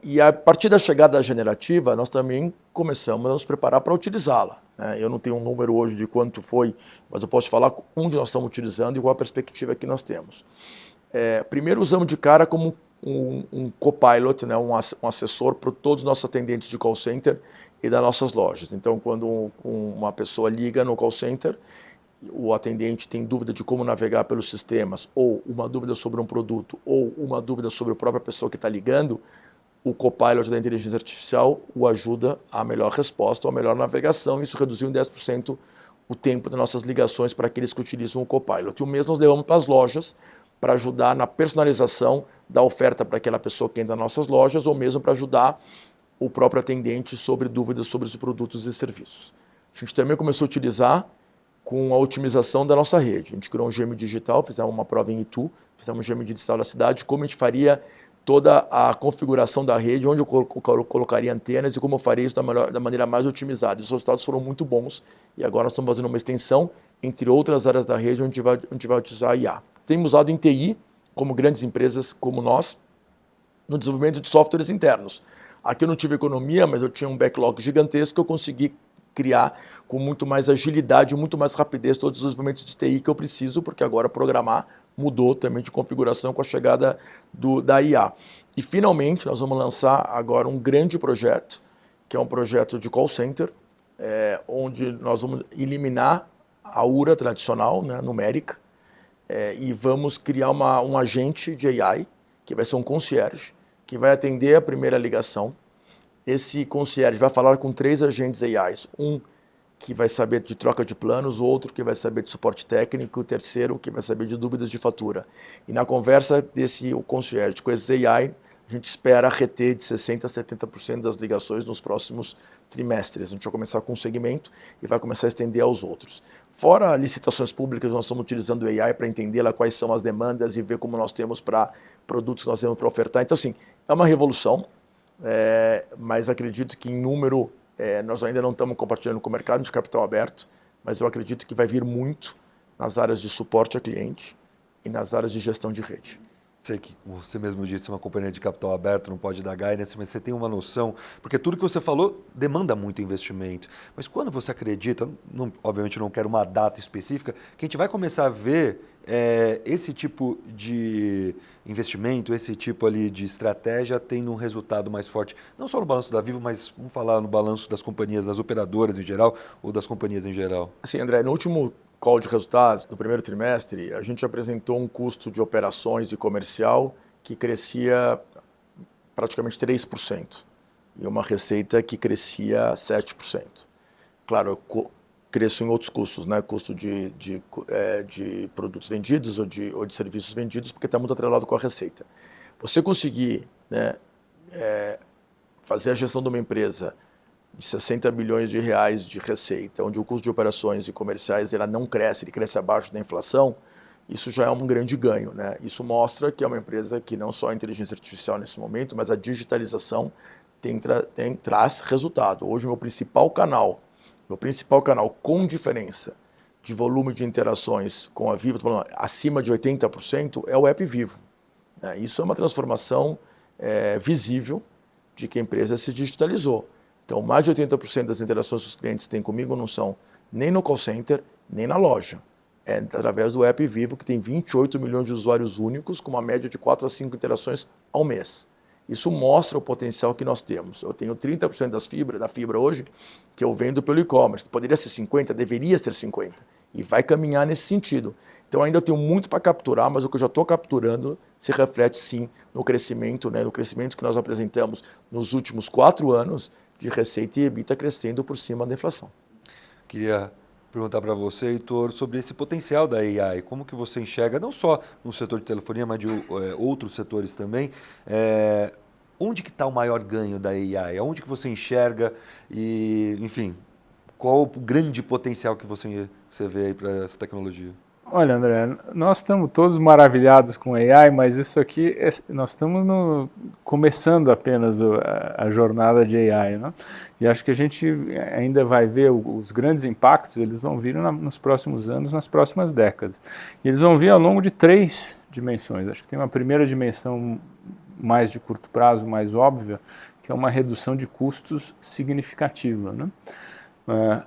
E a partir da chegada generativa, nós também começamos a nos preparar para utilizá-la. Né? Eu não tenho um número hoje de quanto foi, mas eu posso falar onde nós estamos utilizando e qual a perspectiva que nós temos. Primeiro, usamos de cara como um copilot, né? um assessor para todos os nossos atendentes de call center e das nossas lojas. Então, quando uma pessoa liga no call center, o atendente tem dúvida de como navegar pelos sistemas, ou uma dúvida sobre um produto, ou uma dúvida sobre a própria pessoa que está ligando, o copilot da inteligência artificial o ajuda a melhor resposta ou a melhor navegação. Isso reduziu em 10% o tempo das nossas ligações para aqueles que utilizam o copilot. E o mesmo nós levamos para as lojas, para ajudar na personalização da oferta para aquela pessoa que entra nas nossas lojas, ou mesmo para ajudar o próprio atendente sobre dúvidas sobre os produtos e serviços. A gente também começou a utilizar com a otimização da nossa rede. A gente criou um gêmeo digital, fizemos uma prova em Itu, fizemos um gêmeo digital da cidade, como a gente faria toda a configuração da rede, onde eu colocaria antenas e como eu faria isso da maneira mais otimizada. Os resultados foram muito bons e agora nós estamos fazendo uma extensão, entre outras áreas da rede, onde a gente vai utilizar a IA. Temos usado em TI, como grandes empresas como nós, no desenvolvimento de softwares internos. Aqui eu não tive economia, mas eu tinha um backlog gigantesco que eu consegui criar com muito mais agilidade, muito mais rapidez todos os desenvolvimentos de TI que eu preciso, porque agora programar mudou também de configuração com a chegada da IA. E finalmente nós vamos lançar agora um grande projeto, que é um projeto de call center, onde nós vamos eliminar a URA tradicional, né, numérica, e vamos criar um agente de AI, que vai ser um concierge, que vai atender a primeira ligação. Esse concierge vai falar com 3 agentes AIs, um que vai saber de troca de planos, outro que vai saber de suporte técnico, o terceiro que vai saber de dúvidas de fatura. E na conversa desse concierge com esse AI, a gente espera reter de 60% a 70% das ligações nos próximos trimestres. A gente vai começar com um segmento e vai começar a estender aos outros. Fora licitações públicas, nós estamos utilizando o AI para entender lá quais são as demandas e ver como nós temos para produtos que nós temos para ofertar. Então, assim, é uma revolução, mas acredito que em número nós ainda não estamos compartilhando com o mercado de capital aberto, mas eu acredito que vai vir muito nas áreas de suporte a cliente e nas áreas de gestão de rede. Sei que você mesmo disse, uma companhia de capital aberto não pode dar guidance, mas você tem uma noção, porque tudo que você falou demanda muito investimento. Mas quando você acredita, obviamente não quero uma data específica, que a gente vai começar a ver esse tipo de investimento, esse tipo ali de estratégia tendo um resultado mais forte, não só no balanço da Vivo, mas vamos falar no balanço das companhias, das operadoras em geral, ou das companhias em geral? Assim, André, no último call de resultados do primeiro trimestre, a gente apresentou um custo de operações e comercial que crescia praticamente 3% e uma receita que crescia 7%. Claro, eu cresço em outros custos, né? Custo de produtos vendidos ou de serviços vendidos, porque está muito atrelado com a receita. Você conseguir, né, fazer a gestão de uma empresa de 60 bilhões de reais de receita, onde o custo de operações e comerciais ela não cresce, ele cresce abaixo da inflação, isso já é um grande ganho, né? Isso mostra que é uma empresa que não só a inteligência artificial nesse momento, mas a digitalização traz resultado. Hoje, meu principal canal com diferença de volume de interações com a Vivo, estou falando acima de 80%, é o app Vivo. Né? Isso é uma transformação visível de que a empresa se digitalizou. Então, mais de 80% das interações que os clientes têm comigo não são nem no call center, nem na loja. É através do app Vivo, que tem 28 milhões de usuários únicos, com uma média de 4 a 5 interações ao mês. Isso mostra o potencial que nós temos. Eu tenho 30% da fibra hoje que eu vendo pelo e-commerce. Poderia ser 50%, deveria ser 50%. E vai caminhar nesse sentido. Então ainda tenho muito para capturar, mas o que eu já estou capturando se reflete sim no crescimento, né, no crescimento que nós apresentamos nos últimos 4 anos de receita e EBITDA crescendo por cima da inflação. Queria perguntar para você, Heitor, sobre esse potencial da AI. Como que você enxerga, não só no setor de telefonia, mas de outros setores também, onde que está o maior ganho da AI? Onde que você enxerga e, enfim, qual o grande potencial que você vê aí para essa tecnologia? Olha, André, nós estamos todos maravilhados com AI, mas isso aqui, nós estamos começando apenas a jornada de AI, né? E acho que a gente ainda vai ver os grandes impactos, eles vão vir nos próximos anos, nas próximas décadas. E eles vão vir ao longo de 3 dimensões. Acho que tem uma primeira dimensão mais de curto prazo, mais óbvia, que é uma redução de custos significativa, né?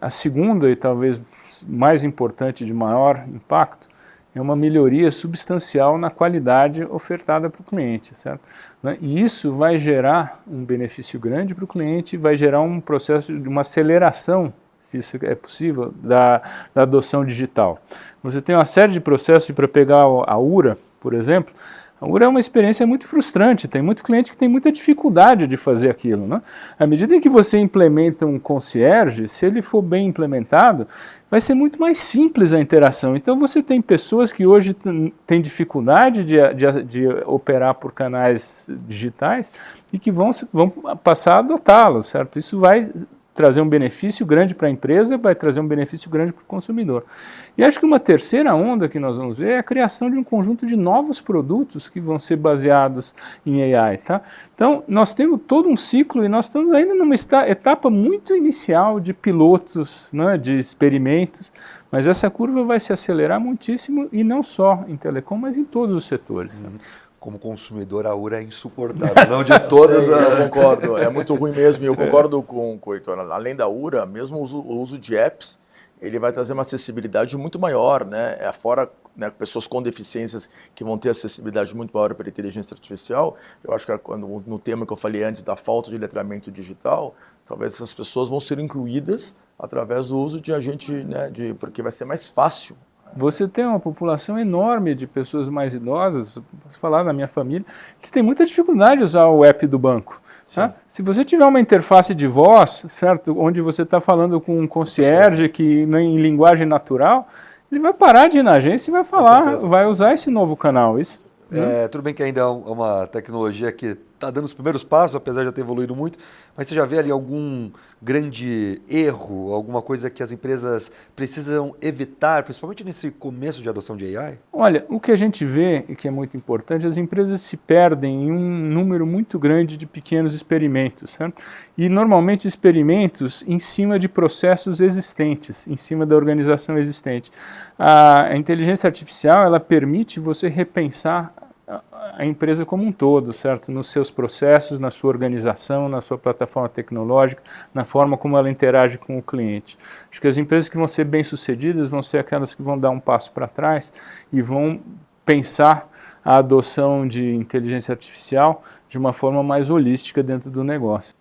A segunda, e talvez mais importante, de maior impacto, é uma melhoria substancial na qualidade ofertada para o cliente, certo? E isso vai gerar um benefício grande para o cliente, vai gerar um processo de uma aceleração, se isso é possível, da adoção digital. Você tem uma série de processos para pegar a URA, por exemplo. A URA é uma experiência muito frustrante, tem muito cliente que tem muita dificuldade de fazer aquilo, né? À medida em que você implementa um concierge, se ele for bem implementado, vai ser muito mais simples a interação. Então você tem pessoas que hoje têm dificuldade de operar por canais digitais e que vão passar a adotá-los, certo? Isso vai trazer um benefício grande para a empresa, vai trazer um benefício grande para o consumidor. E acho que uma terceira onda que nós vamos ver é a criação de um conjunto de novos produtos que vão ser baseados em AI, tá? Então, nós temos todo um ciclo e nós estamos ainda numa etapa muito inicial de pilotos, né, de experimentos, mas essa curva vai se acelerar muitíssimo e não só em telecom, mas em todos os setores. Né? Como consumidor, a URA é insuportável, não de todas as... Eu concordo, é muito ruim mesmo, e eu concordo com o Heitor. Além da URA, mesmo o uso de apps, ele vai trazer uma acessibilidade muito maior, né? Fora, né, pessoas com deficiências que vão ter acessibilidade muito maior para a inteligência artificial. Eu acho que no tema que eu falei antes da falta de letramento digital, talvez essas pessoas vão ser incluídas através do uso de agente, né, porque vai ser mais fácil. Você tem uma população enorme de pessoas mais idosas, posso falar na minha família, que tem muita dificuldade de usar o app do banco. Tá? Se você tiver uma interface de voz, certo, onde você está falando com um concierge que em linguagem natural, ele vai parar de ir na agência e vai falar, vai usar esse novo canal. Isso, tudo bem que ainda é uma tecnologia que está dando os primeiros passos, apesar de já ter evoluído muito, mas você já vê ali algum grande erro, alguma coisa que as empresas precisam evitar, principalmente nesse começo de adoção de AI? Olha, o que a gente vê, e que é muito importante, as empresas se perdem em um número muito grande de pequenos experimentos, certo? E normalmente experimentos em cima de processos existentes, em cima da organização existente. A inteligência artificial, ela permite você repensar a empresa como um todo, certo? Nos seus processos, na sua organização, na sua plataforma tecnológica, na forma como ela interage com o cliente. Acho que as empresas que vão ser bem-sucedidas vão ser aquelas que vão dar um passo para trás e vão pensar a adoção de inteligência artificial de uma forma mais holística dentro do negócio.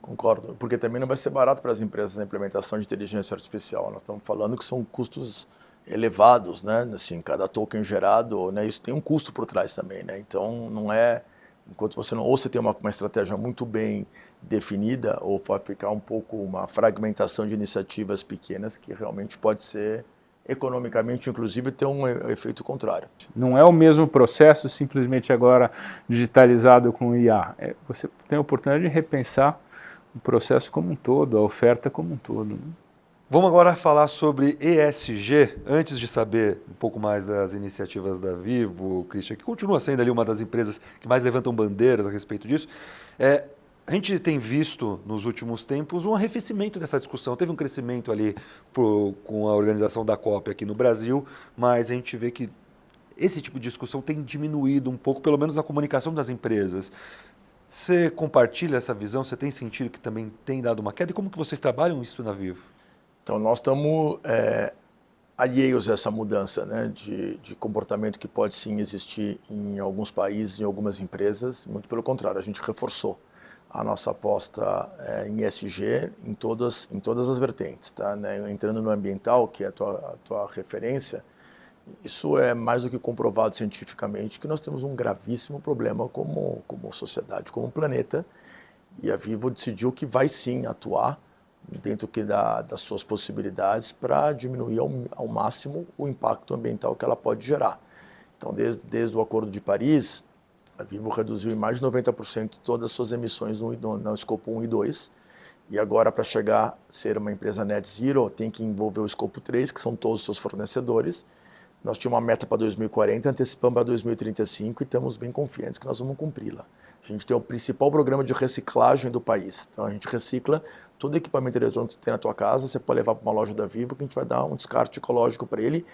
Concordo, porque também não vai ser barato para as empresas a implementação de inteligência artificial. Nós estamos falando que são custos elevados, né? Assim, cada token gerado, né? Isso tem um custo por trás também, né? Então não é, enquanto você não, ou você tem uma estratégia muito bem definida, ou vai ficar um pouco uma fragmentação de iniciativas pequenas que realmente pode ser economicamente, inclusive, ter um efeito contrário. Não é o mesmo processo simplesmente agora digitalizado com IA. Você tem a oportunidade de repensar o processo como um todo, a oferta como um todo. Né? Vamos agora falar sobre ESG. Antes de saber um pouco mais das iniciativas da Vivo, Christian, que continua sendo ali uma das empresas que mais levantam bandeiras a respeito disso, a gente tem visto nos últimos tempos um arrefecimento dessa discussão. Teve um crescimento ali com a organização da COP aqui no Brasil, mas a gente vê que esse tipo de discussão tem diminuído um pouco, pelo menos na comunicação das empresas. Você compartilha essa visão? Você tem sentido que também tem dado uma queda? E como que vocês trabalham isso na Vivo? Então, nós estamos alheios a essa mudança, né, de comportamento que pode sim existir em alguns países, em algumas empresas. Muito pelo contrário, a gente reforçou a nossa aposta em ESG em todas as vertentes. Tá? Né? Entrando no ambiental, que é a tua referência, isso é mais do que comprovado cientificamente que nós temos um gravíssimo problema como sociedade, como planeta, e a Vivo decidiu que vai sim atuar dentro das suas possibilidades para diminuir ao máximo o impacto ambiental que ela pode gerar. Então, desde o Acordo de Paris, a Vivo reduziu em mais de 90% todas as suas emissões no escopo 1 e 2, e agora, para chegar a ser uma empresa net zero, tem que envolver o escopo 3, que são todos os seus fornecedores. Nós tínhamos uma meta para 2040, antecipamos para 2035 e estamos bem confiantes que nós vamos cumpri-la. A gente tem o principal programa de reciclagem do país. Então, a gente recicla todo equipamento eletrônico que você tem na tua casa, você pode levar para uma loja da Vivo, que a gente vai dar um descarte ecológico para ele,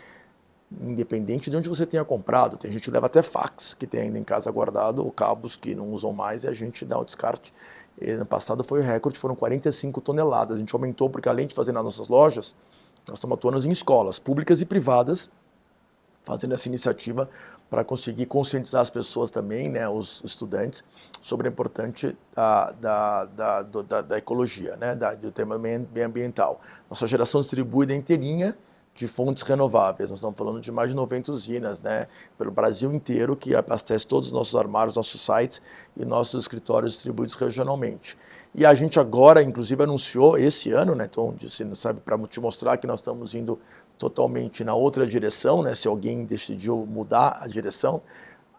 independente de onde você tenha comprado. Tem gente que leva até fax, que tem ainda em casa guardado, ou cabos que não usam mais, e a gente dá o descarte. E, ano passado foi o recorde, foram 45 toneladas. A gente aumentou porque, além de fazer nas nossas lojas, nós estamos atuando em escolas públicas e privadas, fazendo essa iniciativa para conseguir conscientizar as pessoas também, né, os estudantes, sobre a importância da ecologia, né, do tema meio ambiental. Nossa geração distribuída é inteirinha de fontes renováveis. Nós estamos falando de mais de 90 usinas, né, pelo Brasil inteiro, que abastece todos os nossos armários, nossos sites e nossos escritórios distribuídos regionalmente. E a gente agora, inclusive, anunciou esse ano, né, então, sabe, para te mostrar que nós estamos indo totalmente na outra direção, né? Se alguém decidiu mudar a direção,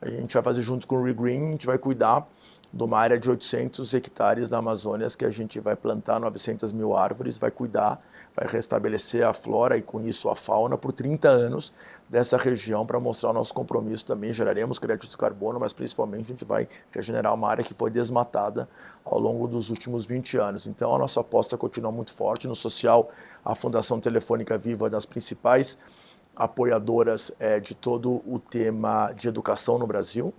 a gente vai fazer junto com o Regreen, a gente vai cuidar de uma área de 800 hectares da Amazônia, que a gente vai plantar 900 mil árvores, vai cuidar, vai restabelecer a flora e com isso a fauna por 30 anos dessa região para mostrar o nosso compromisso também. Geraremos crédito de carbono, mas principalmente a gente vai regenerar uma área que foi desmatada ao longo dos últimos 20 anos. Então a nossa aposta continua muito forte no social. A Fundação Telefônica Vivo é das principais apoiadoras de todo o tema de educação no Brasil.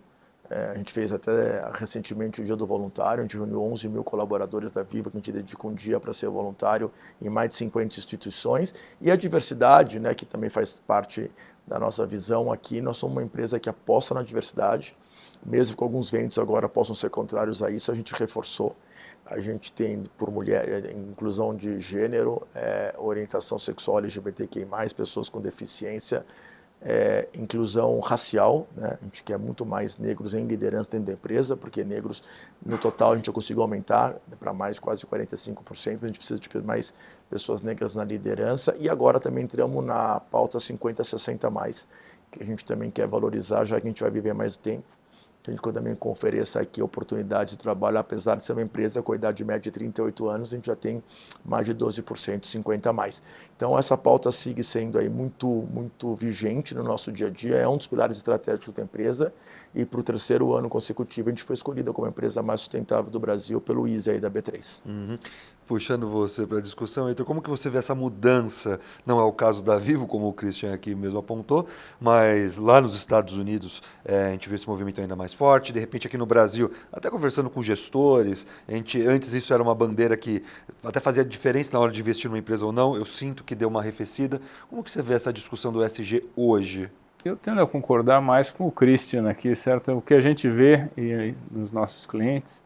A gente fez até recentemente o Dia do Voluntário, a gente reuniu 11 mil colaboradores da Vivo, que a gente dedica um dia para ser voluntário em mais de 50 instituições. E a diversidade, né, que também faz parte da nossa visão aqui, nós somos uma empresa que aposta na diversidade, mesmo que alguns ventos agora possam ser contrários a isso, a gente reforçou. A gente tem, por mulher, inclusão de gênero, orientação sexual LGBTQI+, pessoas com deficiência, inclusão racial, né? A gente quer muito mais negros em liderança dentro da empresa, porque negros, no total, a gente já conseguiu aumentar para mais quase 45%, a gente precisa de mais pessoas negras na liderança, e agora também entramos na pauta 50-60+, que a gente também quer valorizar, já que a gente vai viver mais tempo. A gente também ofereça aqui a oportunidade de trabalho, apesar de ser uma empresa com a idade média de 38 anos, a gente já tem mais de 12%, 50+. Então essa pauta segue sendo aí muito vigente no nosso dia a dia, é um dos pilares estratégicos da empresa, e para o 3º ano consecutivo a gente foi escolhida como a empresa mais sustentável do Brasil pelo ISE aí da B3. Uhum. Puxando você para a discussão, Heitor, como que você vê essa mudança? Não é o caso da Vivo, como o Christian aqui mesmo apontou, mas lá nos Estados Unidos a gente vê esse movimento ainda mais forte. De repente aqui no Brasil, até conversando com gestores, antes isso era uma bandeira que até fazia diferença na hora de investir numa empresa ou não. Eu sinto que deu uma arrefecida. Como que você vê essa discussão do ESG hoje? Eu tendo a concordar mais com o Christian aqui, certo? O que a gente vê nos nossos clientes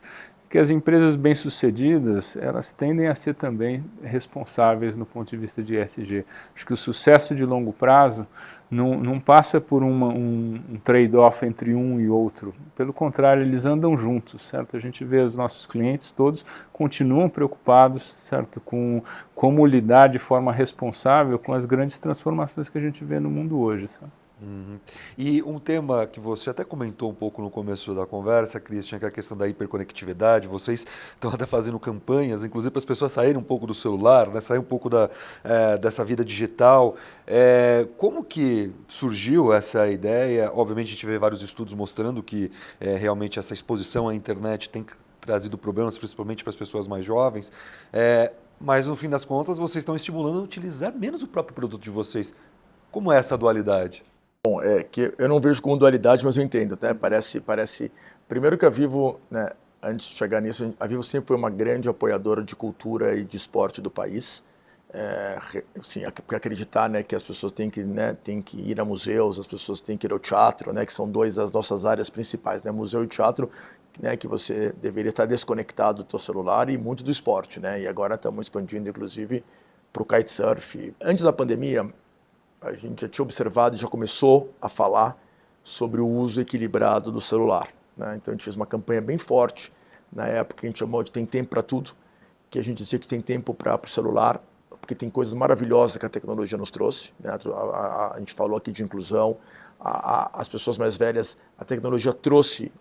que as empresas bem-sucedidas, elas tendem a ser também responsáveis no ponto de vista de ESG. Acho que o sucesso de longo prazo não passa por um trade-off entre um e outro. Pelo contrário, eles andam juntos, certo? A gente vê os nossos clientes todos continuam preocupados, certo? Com como lidar de forma responsável com as grandes transformações que a gente vê no mundo hoje, sabe? Uhum. E um tema que você até comentou um pouco no começo da conversa, Christian, que é a questão da hiperconectividade. Vocês estão até fazendo campanhas, inclusive para as pessoas saírem um pouco do celular, né, sair um pouco dessa vida digital. Como que surgiu essa ideia? Obviamente a gente vê vários estudos mostrando que realmente essa exposição à internet tem trazido problemas, principalmente para as pessoas mais jovens. Mas no fim das contas, vocês estão estimulando a utilizar menos o próprio produto de vocês. Como é essa dualidade? Bom, que eu não vejo como dualidade, mas eu entendo, né? Parece. Primeiro que a Vivo, né, antes de chegar nisso, a Vivo sempre foi uma grande apoiadora de cultura e de esporte do país. Porque acreditar, né, que as pessoas têm que ir a museus, as pessoas têm que ir ao teatro, né, que são duas das nossas áreas principais, né, museu e teatro, né, que você deveria estar desconectado do seu celular, e muito do esporte, né? E agora estamos expandindo, inclusive, para o kitesurf. Antes da pandemia, a gente já tinha observado e já começou a falar sobre o uso equilibrado do celular, né? Então a gente fez uma campanha bem forte, na época que a gente chamou de Tem Tempo para Tudo, que a gente dizia que tem tempo para o celular, porque tem coisas maravilhosas que a tecnologia nos trouxe, né? A gente falou aqui de inclusão, as pessoas mais velhas, a tecnologia trouxe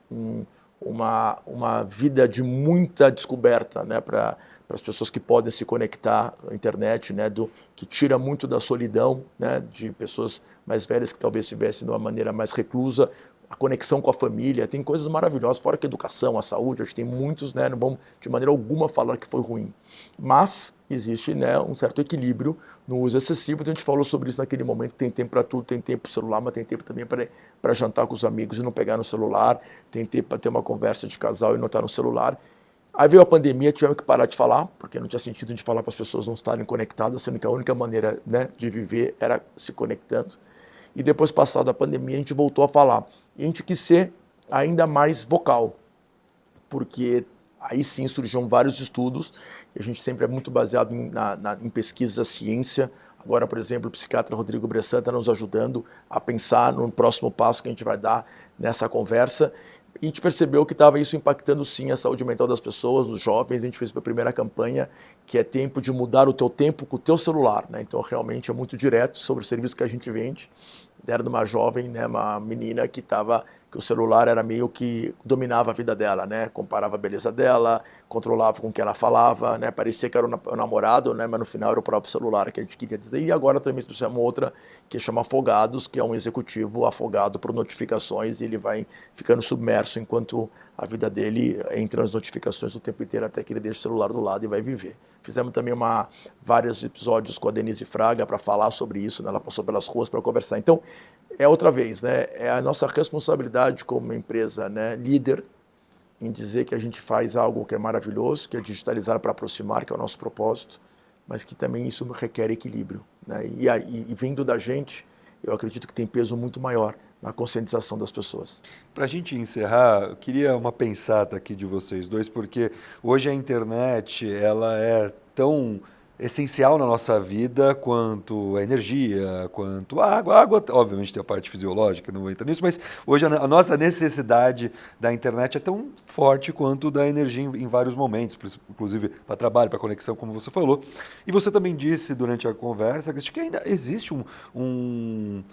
uma vida de muita descoberta, né, para as pessoas que podem se conectar à internet, né, que tira muito da solidão, né, de pessoas mais velhas que talvez estivessem de uma maneira mais reclusa, a conexão com a família, tem coisas maravilhosas, fora que a educação, a saúde, a gente tem muitos, né, não vamos de maneira alguma falar que foi ruim, mas existe, né, um certo equilíbrio no uso excessivo. Então a gente falou sobre isso naquele momento, tem tempo para tudo, tem tempo para o celular, mas tem tempo também para jantar com os amigos e não pegar no celular, tem tempo para ter uma conversa de casal e não estar no celular. Aí veio a pandemia, tivemos que parar de falar, porque não tinha sentido de falar para as pessoas não estarem conectadas, sendo que a única maneira, né, de viver era se conectando. E depois, passada a pandemia, a gente voltou a falar. E a gente quis ser ainda mais vocal, porque aí sim surgiram vários estudos, e a gente sempre é muito baseado em pesquisas da ciência. Agora, por exemplo, o psiquiatra Rodrigo Bressan está nos ajudando a pensar no próximo passo que a gente vai dar nessa conversa. E a gente percebeu que estava isso impactando sim a saúde mental das pessoas, dos jovens. A gente fez a primeira campanha, que é tempo de mudar o teu tempo com o teu celular, né? Então realmente é muito direto sobre o serviço que a gente vende. Era de uma jovem, né, uma menina que o celular era meio que dominava a vida dela, né? Comparava a beleza dela, controlava com o que ela falava, né? Parecia que era o namorado, né? Mas no final era o próprio celular que a gente queria dizer. E agora também trouxemos outra que chama Afogados, que é um executivo afogado por notificações, e ele vai ficando submerso enquanto a vida dele entra nas notificações o tempo inteiro, até que ele deixa o celular do lado e vai viver. Fizemos também vários episódios com a Denise Fraga para falar sobre isso, né? Ela passou pelas ruas para conversar. Então, outra vez, né? É a nossa responsabilidade como uma empresa, né, líder, em dizer que a gente faz algo que é maravilhoso, que é digitalizar para aproximar, que é o nosso propósito, mas que também isso requer equilíbrio, né? E vindo da gente, eu acredito que tem peso muito maior na conscientização das pessoas. Para a gente encerrar, eu queria uma pensada aqui de vocês dois, porque hoje a internet ela é tão essencial na nossa vida quanto a energia, quanto a água. A água, obviamente, tem a parte fisiológica, não vou entrar nisso, mas hoje a nossa necessidade da internet é tão forte quanto da energia em vários momentos, inclusive para trabalho, para conexão, como você falou. E você também disse durante a conversa que ainda existe um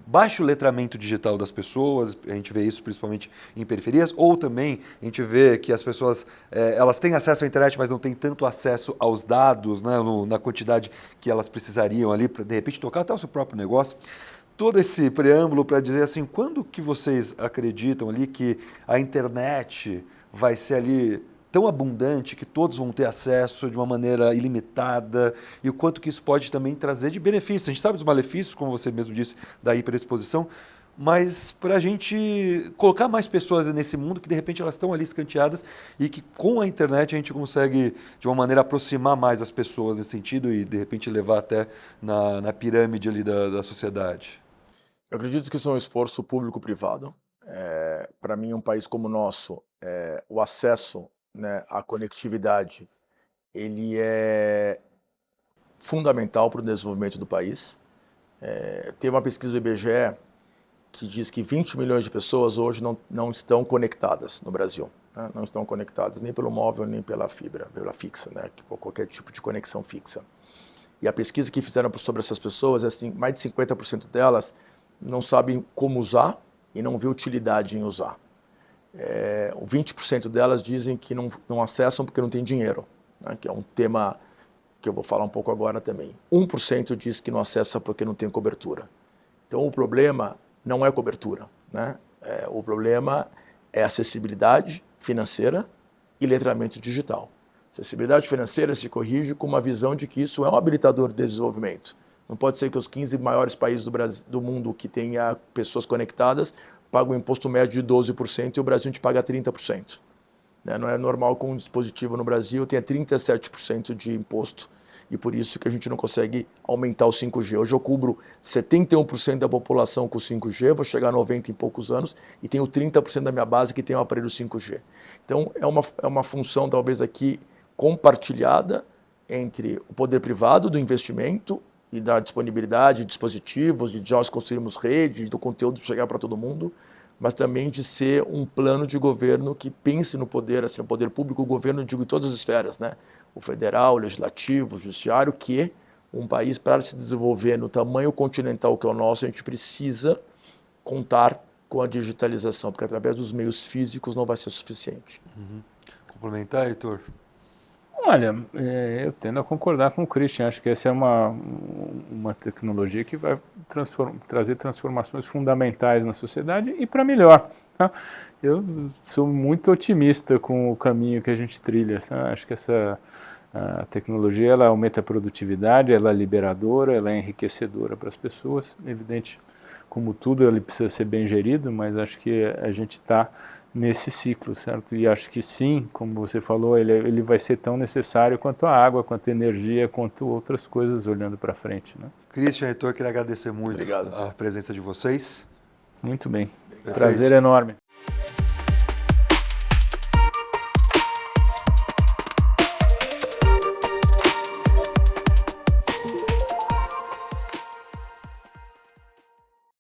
baixo letramento digital das pessoas. A gente vê isso principalmente em periferias, ou também a gente vê que as pessoas elas têm acesso à internet, mas não têm tanto acesso aos dados, né, na quantidade que elas precisariam ali para, de repente, tocar até o seu próprio negócio. Todo esse preâmbulo para dizer assim, quando que vocês acreditam ali que a internet vai ser ali tão abundante que todos vão ter acesso de uma maneira ilimitada, e o quanto que isso pode também trazer de benefícios? A gente sabe dos malefícios, como você mesmo disse, da hiperexposição, mas para a gente colocar mais pessoas nesse mundo que de repente elas estão ali escanteadas, e que com a internet a gente consegue de uma maneira aproximar mais as pessoas nesse sentido e de repente levar até na pirâmide ali da sociedade. Eu acredito que isso é um esforço público-privado. Para mim, um país como o nosso, o acesso, né, à conectividade, ele é fundamental para o desenvolvimento do país. Tem uma pesquisa do IBGE que diz que 20 milhões de pessoas hoje não estão conectadas no Brasil, né? Não estão conectadas nem pelo móvel, nem pela fibra, pela fixa, né? Qualquer tipo de conexão fixa. E a pesquisa que fizeram sobre essas pessoas, assim, mais de 50% delas não sabem como usar e não vê utilidade em usar. 20% delas dizem que não acessam porque não tem dinheiro, né? Que é um tema que eu vou falar um pouco agora também. 1% diz que não acessa porque não tem cobertura. Então o problema não é cobertura, né? O problema é acessibilidade financeira e letramento digital. Acessibilidade financeira se corrige com uma visão de que isso é um habilitador de desenvolvimento. Não pode ser que os 15 maiores países do mundo que tenha pessoas conectadas pagam um imposto médio de 12% e o Brasil a gente paga 30%. Não é normal que um dispositivo no Brasil tenha 37% de imposto e por isso que a gente não consegue aumentar o 5G. Hoje eu cubro 71% da população com 5G, vou chegar a 90 em poucos anos e tenho 30% da minha base que tem o aparelho 5G. Então é uma função talvez aqui compartilhada entre o poder privado do investimento e da disponibilidade de dispositivos, de nós construirmos rede, do conteúdo chegar para todo mundo, mas também de ser um plano de governo que pense no poder, assim, no poder público, o governo, digo, em todas as esferas, né? O federal, o legislativo, o judiciário, que um país, para se desenvolver no tamanho continental que é o nosso, a gente precisa contar com a digitalização, porque através dos meios físicos não vai ser suficiente. Complementar, Heitor? Olha, eu tendo a concordar com o Christian. Acho que essa é uma tecnologia que vai trazer transformações fundamentais na sociedade e para melhor. Tá? Eu sou muito otimista com o caminho que a gente trilha. Tá? Acho que a tecnologia ela aumenta a produtividade, ela é liberadora, ela é enriquecedora para as pessoas. Evidente, como tudo, ele precisa ser bem gerido, mas acho que a gente está nesse ciclo, certo? E acho que sim, como você falou, ele vai ser tão necessário quanto a água, quanto a energia, quanto outras coisas olhando para frente, né? Christian, Heitor, queria agradecer muito Obrigado. a presença de vocês. Muito bem. Perfeito. Prazer enorme.